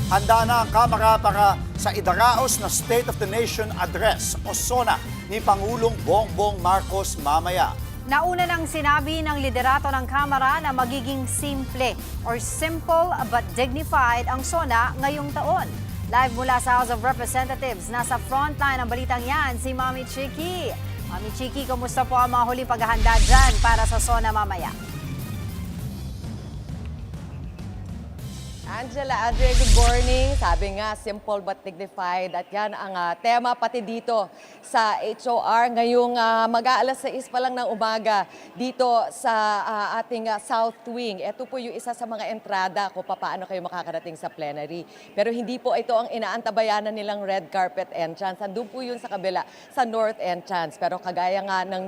Handa na ang Kamara para sa idaraos na State of the Nation Address o SONA ni Pangulong Bongbong Marcos mamaya. Nauna nang sinabi ng liderato ng Kamara na magiging simple but dignified ang SONA ngayong taon. Live mula sa House of Representatives, nasa frontline ng balitang yan si Mami Chiki. Mami Chiki, kumusta po ang mga huling paghahanda dyan para sa SONA mamaya? Angela, Andre, good morning. Sabi nga, simple but dignified. At yan ang tema pati dito sa HOR. Ngayong mag-aalas 6 pa lang ng umaga dito sa ating South Wing. Ito po yung isa sa mga entrada kung paano kayo makakarating sa plenary. Pero hindi po ito ang inaantabayanan nilang red carpet entrance. Andun po yun sa kabila, sa north entrance. Pero kagaya nga ng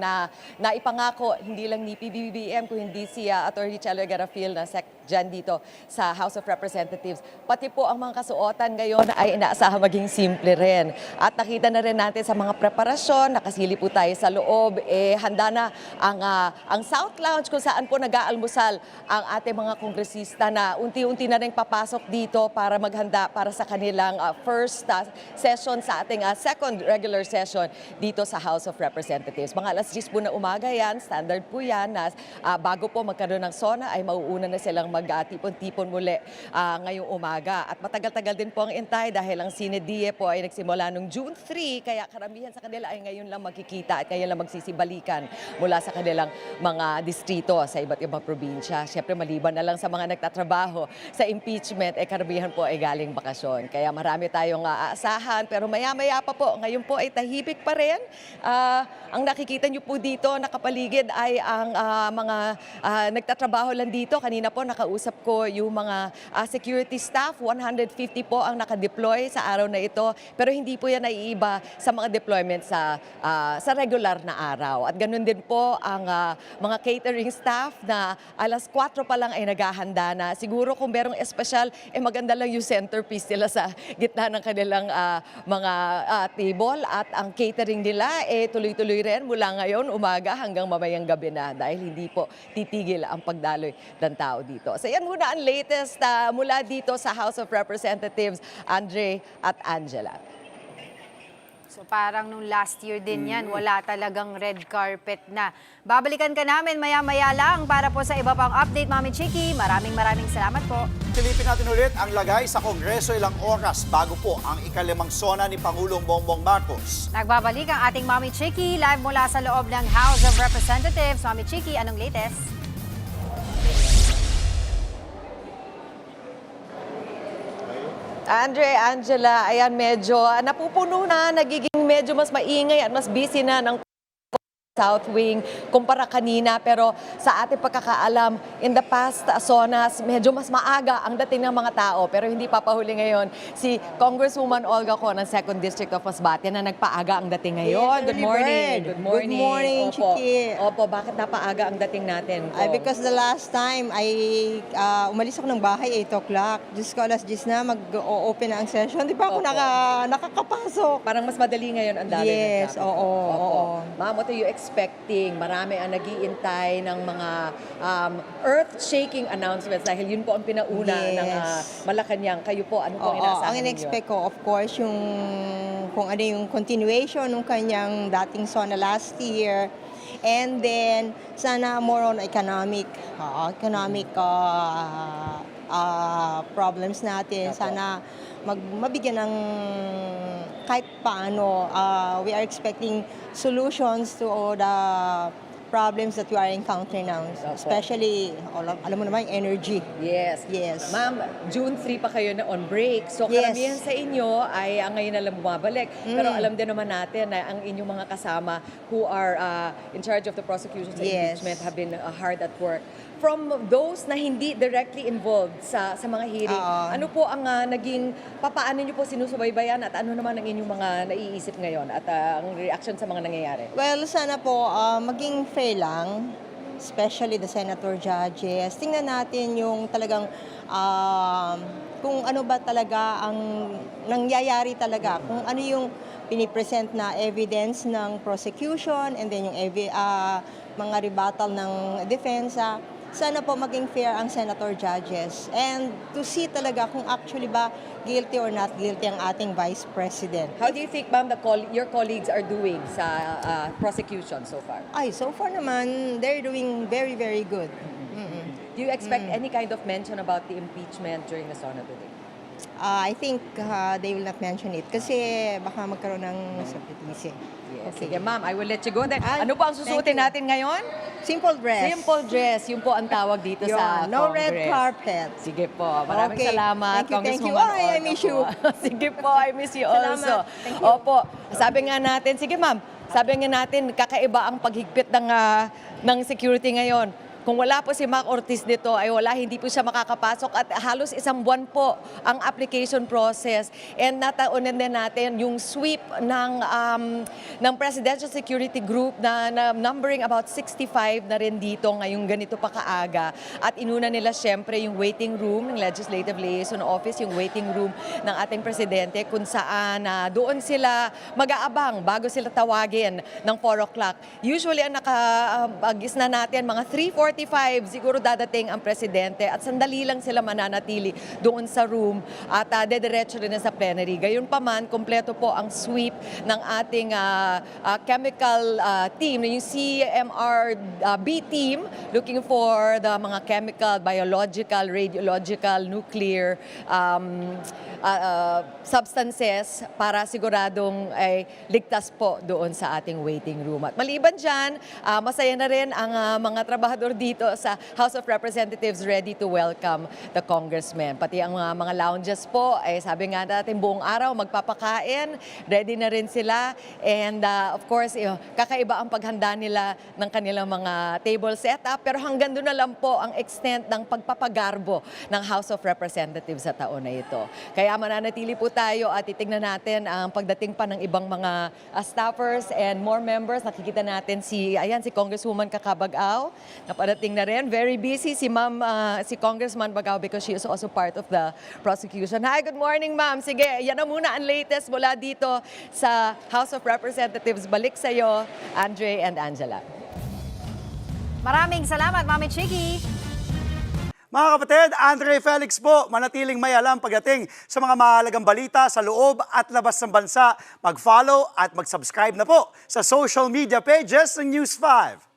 naipangako, hindi lang ni PBBM, kung hindi si Atty. Chelo Garafil na Sec dyan dito sa House of Representatives. Pati po ang mga kasuotan ngayon ay inaasahan maging simple rin. At nakita na rin natin sa mga preparasyon, nakasili po tayo sa loob, handa na ang South Lounge kung saan po nag-aalmusal ang ating mga kongresista na unti-unti na rin papasok dito para maghanda para sa kanilang first session sa ating second regular session dito sa House of Representatives. Mga alas 10 po na umaga yan, standard po yan na bago po magkaroon ng SONA ay mauuna na silang magtipon-tipon muli ngayong umaga. At matagal-tagal din po ang intay dahil ang Sinedie po ay nagsimula noong June 3, kaya karamihan sa kanila ay ngayon lang magkikita at ngayon lang magsisibalikan mula sa kanilang mga distrito sa iba't ibang probinsya. Siyempre maliban na lang sa mga nagtatrabaho sa impeachment, karamihan po ay galing bakasyon. Kaya marami tayong aasahan, pero maya-maya pa po, ngayon po ay tahimik pa rin. Ang nakikita nyo po dito, nakapaligid ay ang mga nagtatrabaho lang dito. Kanina po nakausap ko yung mga security staff, 150 po ang nakadeploy sa araw na ito. Pero hindi po yan naiiba sa mga deployment sa regular na araw. At ganun din po ang mga catering staff na alas 4 pa lang ay naghahanda na. Siguro kung merong espesyal, maganda lang yung centerpiece nila sa gitna ng kanilang mga table. At ang catering nila tuloy-tuloy rin mula ngayon umaga hanggang mamayang gabi na dahil hindi po titigil ang pagdaloy ng tao dito. So yan muna ang latest mula dito sa House of Representatives, Andre at Angela. So parang nung last year din yan, wala talagang red carpet na. Babalikan ka namin maya-maya lang para po sa iba pang update, Mami Chiki. Maraming salamat po. Silipin natin ulit ang lagay sa Kongreso ilang oras bago po ang ikalimang SONA ni Pangulong Bongbong Marcos. Nagbabalik ang ating Mami Chiki live mula sa loob ng House of Representatives. Mami Chiki, anong latest? Andre, Angela, ayan medyo napupuno na, nagiging medyo mas maingay at mas busy na ng South Wing kumpara kanina, pero sa ating pagkakaalam, in the past SONAs, medyo mas maaga ang dating ng mga tao. Pero hindi papahuli ngayon si Congresswoman Olga Con ng 2nd District of Masbate na nagpaaga ang dating ngayon. Yes, Good morning. Good morning, Opo. Chiki. Opo, bakit napaaga ang dating natin? Because the last time ay umalis ako ng bahay 8 o'clock. Diyos ko, alas 10 na mag-open na ang session. Di pa ako Opo. nakakapasok. Parang mas madali ngayon ang dami. Yes, ng traffic. oo. Ma'am, what are you expecting? Marami ang nag-iintay ng mga earth-shaking announcements dahil yun po ang pinauna ng Malacanang. Kayo po, ano pong inaasahan Ang in-expect ko, of course, kung ano yung continuation ng kanyang dating SONA last year. And then, sana more on economic problems natin. Sana mabigyan ng kahit paano. We are expecting solutions to all the problems that we are encountering now. Especially, alam mo naman, energy. Yes. Yes. Ma'am, June 3 pa kayo na on break. So Yes. karamihan sa inyo ay ngayon na lang bumabalik. Pero alam din naman natin na ang inyong mga kasama who are in charge of the prosecution sa Yes. impeachment have been hard at work. From those na hindi directly involved sa mga hearing, ano po ang papaano niyo po sinusubaybayan at ano naman ang inyong mga naiisip ngayon at ang reaction sa mga nangyayari? Well, sana po maging fair lang, especially the senator judges. Tingnan natin yung talagang kung ano ba talaga ang nangyayari talaga, kung ano yung pinipresent na evidence ng prosecution and then yung mga rebuttal ng defensa. sana po maging fair ang senator judges and to see talaga kung actually ba guilty or not guilty ang ating Vice President. How do you think, ma'am, your colleagues are doing sa prosecution so far? Ay, so far naman, they're doing very, very good. Do you expect any kind of mention about the impeachment during the SONA today? I think they will not mention it kasi baka magkaroon ng sacrifice. Yes. Sige, ma'am, I will let you go then. Ay, Ano po ang susuotin thank you. natin ngayon? Simple dress. Simple dress. Yun po ang tawag dito sa No Congress. red carpet. Sige po. Maraming Okay. salamat, Thank you. Congresswoman Ay, I Orca miss po. you. Sige po, I miss you Salamat. also. Thank you. Opo. Sabi nga natin, sige ma'am, sabi nga natin, kakaiba ang paghigpit ng security ngayon. Kung wala po si Mac Ortiz dito, ay hindi po siya makakapasok at halos isang buwan po ang application process. And nataunan din natin yung sweep ng Presidential Security Group na numbering about 65 na rin dito ngayong ganito pa kaaga. At inuna nila syempre yung waiting room ng Legislative Liaison Office, yung waiting room ng ating Presidente kung saan doon sila mag-aabang bago sila tawagin ng 4 o'clock. Usually ang nakagis na natin mga 3:45 siguro dadating ang Presidente at sandali lang sila mananatili doon sa room at dediretso rin na sa plenary. Gayunpaman, kompleto po ang sweep ng ating chemical team, yung CMRB team, looking for the mga chemical, biological, radiological, nuclear substances para siguradong ay ligtas po doon sa ating waiting room. At maliban dyan, masaya na rin ang mga trabahador dito sa House of Representatives ready to welcome the congressmen. Pati ang mga lounges po, ay sabi nga natin buong araw magpapakain, ready na rin sila. And of course, kakaiba ang paghanda nila ng kanilang mga table setup. Pero hanggang doon na lang po ang extent ng pagpapagarbo ng House of Representatives sa taon na ito. Kaya mananatili po tayo at titignan natin ang pagdating pa ng ibang mga staffers and more members. Nakikita natin si Congresswoman Kakabag-Aw. Napadating na rin. Very busy si Congressman Bagao because she is also part of the prosecution. Hi, good morning, ma'am. Sige, yan na muna ang latest mula dito sa House of Representatives. Balik sa'yo, Andre and Angela. Maraming salamat, Mami Chiki. Mga kapatid, Andre Felix po, manatiling may alam pagdating sa mga mahalagang balita sa loob at labas ng bansa. Mag-follow at mag-subscribe na po sa social media pages ng News 5.